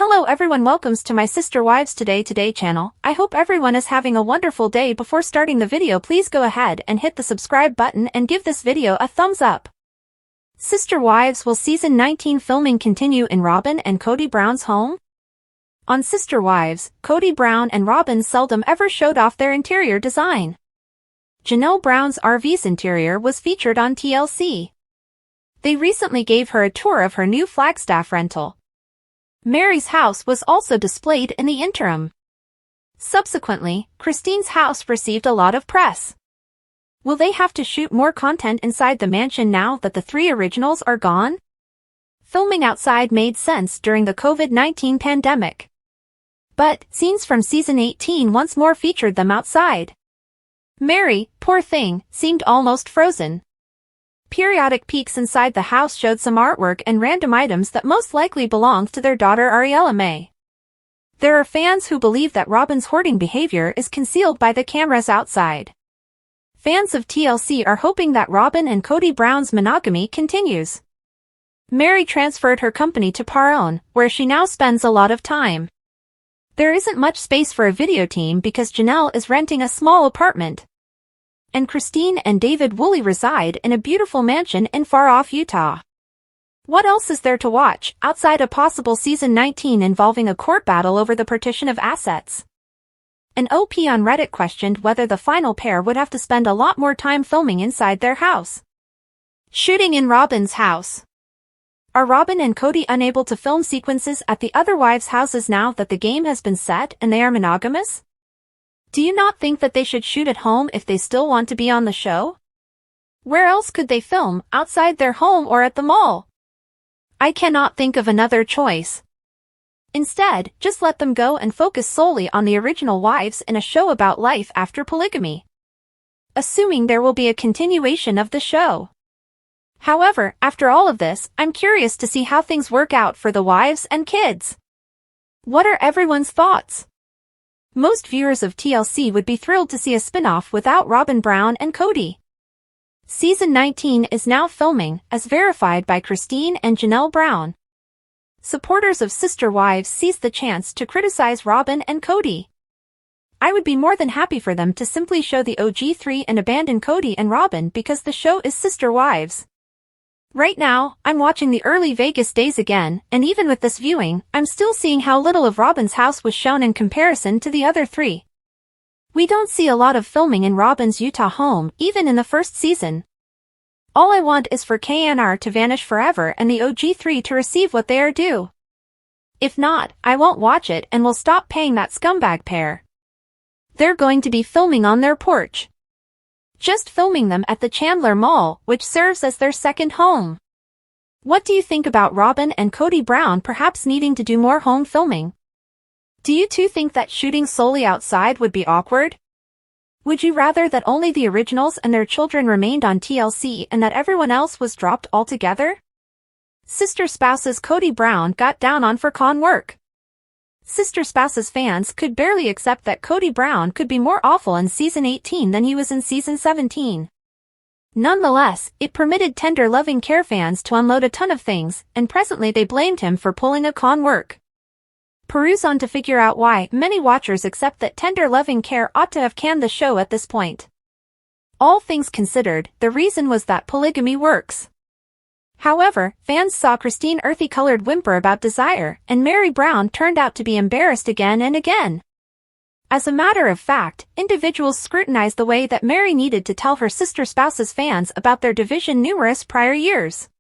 Hello everyone, welcomes to my Sister Wives Today channel. I hope everyone is having a wonderful day. Before starting the video, please go ahead and hit the subscribe button and give this video a thumbs up. Sister Wives, will season 19 filming continue in Robyn and Kody Brown's home? On Sister Wives, Kody Brown and Robyn seldom ever showed off their interior design. Janelle Brown's RV's interior was featured on TLC. They recently gave her a tour of her new Flagstaff rental. Mary's house was also displayed in the interim. Subsequently, Christine's house received a lot of press. Will they have to shoot more content inside the mansion now that the three originals are gone? Filming outside made sense during the COVID-19 pandemic. But scenes from season 18 once more featured them outside. Mary, poor thing, seemed almost frozen. Periodic peeks inside the house showed some artwork and random items that most likely belonged to their daughter Ariella May. There are fans who believe that Robyn's hoarding behavior is concealed by the cameras outside. Fans of TLC are hoping that Robyn and Kody Brown's monogamy continues. Mary transferred her company to Paron, where she now spends a lot of time. There isn't much space for a video team because Janelle is renting a small apartment. And Christine and David Woolley reside in a beautiful mansion in far-off Utah. What else is there to watch, outside a possible season 19 involving a court battle over the partition of assets? An OP on Reddit questioned whether the final pair would have to spend a lot more time filming inside their house. Shooting in Robyn's house. Are Robyn and Kody unable to film sequences at the other wives' houses now that the game has been set and they are monogamous? Do you not think that they should shoot at home if they still want to be on the show? Where else could they film, outside their home or at the mall? I cannot think of another choice. Instead, just let them go and focus solely on the original wives in a show about life after polygamy. Assuming there will be a continuation of the show. However, after all of this, I'm curious to see how things work out for the wives and kids. What are everyone's thoughts? Most viewers of TLC would be thrilled to see a spin-off without Robyn Brown and Kody. Season 19 is now filming, as verified by Christine and Janelle Brown. Supporters of Sister Wives seized the chance to criticize Robyn and Kody. I would be more than happy for them to simply show the OG3 and abandon Kody and Robyn because the show is Sister Wives. Right now, I'm watching the early Vegas days again, and even with this viewing, I'm still seeing how little of Robyn's house was shown in comparison to the other three. We don't see a lot of filming in Robyn's Utah home, even in the first season. All I want is for KNR to vanish forever and the OG3 to receive what they are due. If not, I won't watch it and will stop paying that scumbag pair. They're going to be filming on their porch. Just filming them at the Chandler Mall, which serves as their second home. What do you think about Robyn and Kody Brown perhaps needing to do more home filming? Do you too think that shooting solely outside would be awkward? Would you rather that only the originals and their children remained on TLC and that everyone else was dropped altogether? Sister Spouses Kody Brown got down on for con work. Sister Spouses fans could barely accept that Kody Brown could be more awful in season 18 than he was in season 17. Nonetheless, it permitted Tender Loving Care fans to unload a ton of things, and presently they blamed him for pulling a con work. Peruse on to figure out why many watchers accept that Tender Loving Care ought to have canned the show at this point. All things considered, the reason was that polygamy works. However, fans saw Christine earthy-colored whimper about desire, and Mary Brown turned out to be embarrassed again and again. As a matter of fact, individuals scrutinized the way that Mary needed to tell her Sister Spouses fans about their division numerous prior years.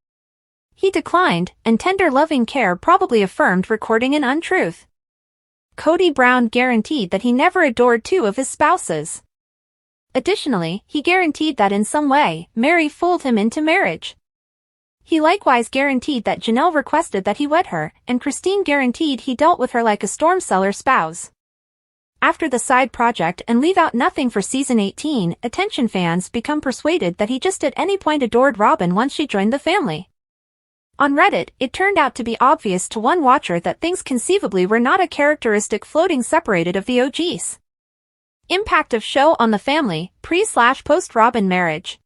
He declined, and Tender Loving Care probably affirmed recording an untruth. Kody Brown guaranteed that he never adored two of his spouses. Additionally, he guaranteed that in some way, Mary fooled him into marriage. He likewise guaranteed that Janelle requested that he wed her, and Christine guaranteed he dealt with her like a storm-cellar spouse. After the side project and leave out nothing for season 18, attention fans become persuaded that he just at any point adored Robyn once she joined the family. On Reddit, it turned out to be obvious to one watcher that things conceivably were not a characteristic floating separated of the OGs. Impact of show on the family, pre/post Robyn marriage.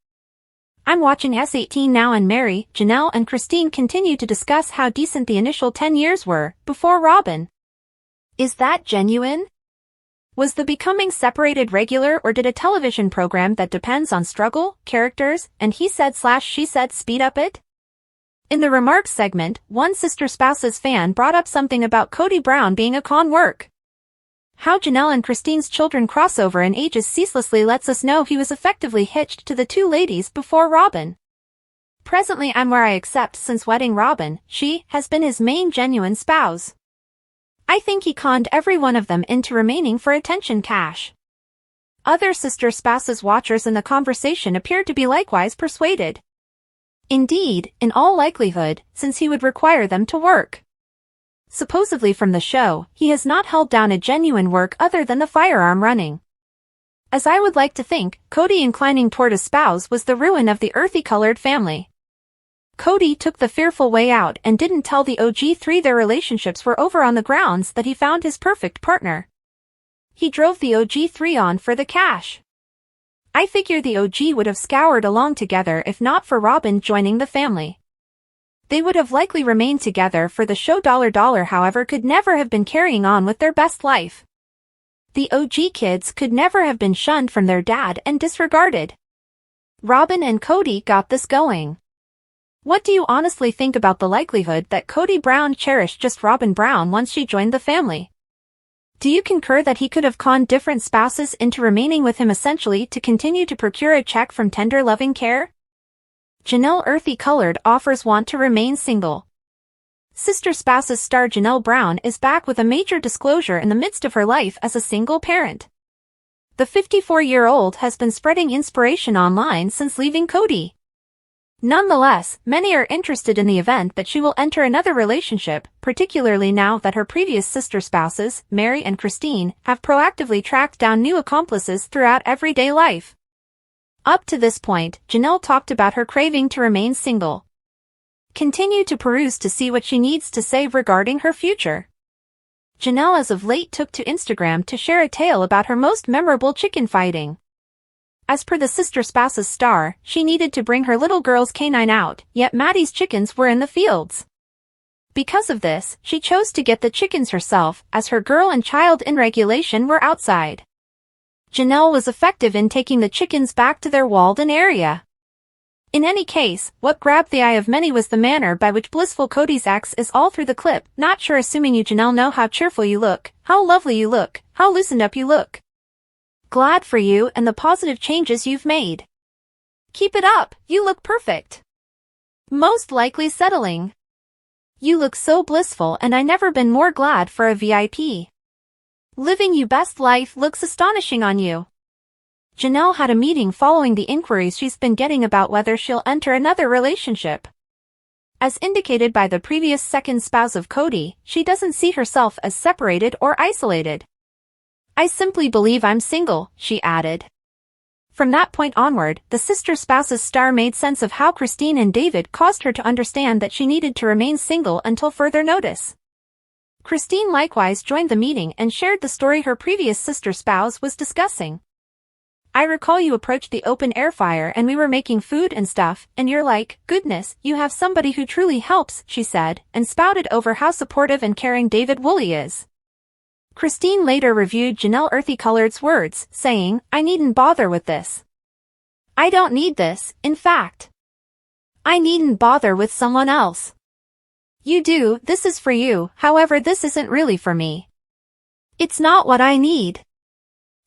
I'm watching S18 now, and Mary, Janelle and Christine continue to discuss how decent the initial 10 years were, before Robyn. Is that genuine? Was the becoming separated regular, or did a television program that depends on struggle, characters, and he said/she said speed up it? In the remarks segment, one Sister Spouses fan brought up something about Kody Brown being a con work. How Janelle and Christine's children crossover in ages ceaselessly lets us know he was effectively hitched to the two ladies before Robyn. Presently I'm where I accept since wedding Robyn, she has been his main genuine spouse. I think he conned every one of them into remaining for attention cash. Other Sister Spouses watchers in the conversation appeared to be likewise persuaded. Indeed, in all likelihood, since he would require them to work. Supposedly from the show, he has not held down a genuine work other than the firearm running. As I would like to think, Kody inclining toward a spouse was the ruin of the earthy-colored family. Kody took the fearful way out and didn't tell the OG3 their relationships were over on the grounds that he found his perfect partner. He drove the OG3 on for the cash. I figure the OG would have scoured along together if not for Robyn joining the family. They would have likely remained together for the show. However, could never have been carrying on with their best life. The OG kids could never have been shunned from their dad and disregarded. Robyn and Kody got this going. What do you honestly think about the likelihood that Kody Brown cherished just Robyn Brown once she joined the family? Do you concur that he could have conned different spouses into remaining with him essentially to continue to procure a check from tender loving care? Janelle Earthy Colored offers want to remain single. Sister Spouses star Janelle Brown is back with a major disclosure in the midst of her life as a single parent. The 54-year-old has been spreading inspiration online since leaving Kody. Nonetheless, many are interested in the event that she will enter another relationship, particularly now that her previous sister spouses, Mary and Christine, have proactively tracked down new accomplices throughout everyday life. Up to this point, Janelle talked about her craving to remain single. Continue to peruse to see what she needs to say regarding her future. Janelle as of late took to Instagram to share a tale about her most memorable chicken fighting. As per the Sister Spouses star, she needed to bring her little girl's canine out, yet Maddie's chickens were in the fields. Because of this, she chose to get the chickens herself, as her girl and child in regulation were outside. Janelle was effective in taking the chickens back to their walled-in area. In any case, what grabbed the eye of many was the manner by which blissful Kody's ex is all through the clip. Not sure, assuming you Janelle know how cheerful you look, how lovely you look, how loosened up you look. Glad for you and the positive changes you've made. Keep it up, you look perfect. Most likely settling. You look so blissful and I never been more glad for a VIP. Living you best life looks astonishing on you. Janelle had a meeting following the inquiries she's been getting about whether she'll enter another relationship. As indicated by the previous second spouse of Kody, she doesn't see herself as separated or isolated. I simply believe I'm single, she added. From that point onward, the Sister Spouses star made sense of how Christine and David caused her to understand that she needed to remain single until further notice. Christine likewise joined the meeting and shared the story her previous sister spouse was discussing. I recall you approached the open-air fire and we were making food and stuff, and you're like, goodness, you have somebody who truly helps, she said, and spouted over how supportive and caring David Woolley is. Christine later reviewed Janelle Earthy Colored's words, saying, I needn't bother with this. I don't need this, in fact. I needn't bother with someone else. You do, this is for you, however this isn't really for me. It's not what I need.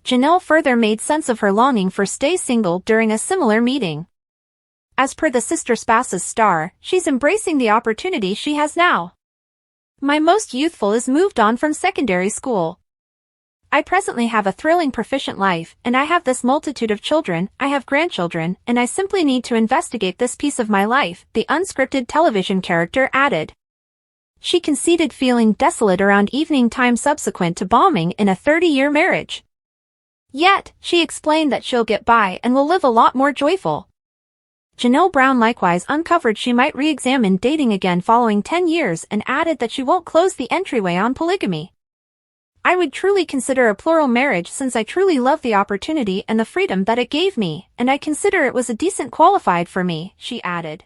Janelle further made sense of her longing for stay single during a similar meeting. As per the Sister Spouses star, she's embracing the opportunity she has now. My most youthful is moved on from secondary school. I presently have a thrilling proficient life, and I have this multitude of children, I have grandchildren, and I simply need to investigate this piece of my life, the unscripted television character added. She conceded feeling desolate around evening time subsequent to bombing in a 30-year marriage. Yet, she explained that she'll get by and will live a lot more joyful. Janelle Brown likewise uncovered she might re-examine dating again following 10 years and added that she won't close the entryway on polygamy. I would truly consider a plural marriage since I truly love the opportunity and the freedom that it gave me, and I consider it was a decent qualified for me, she added.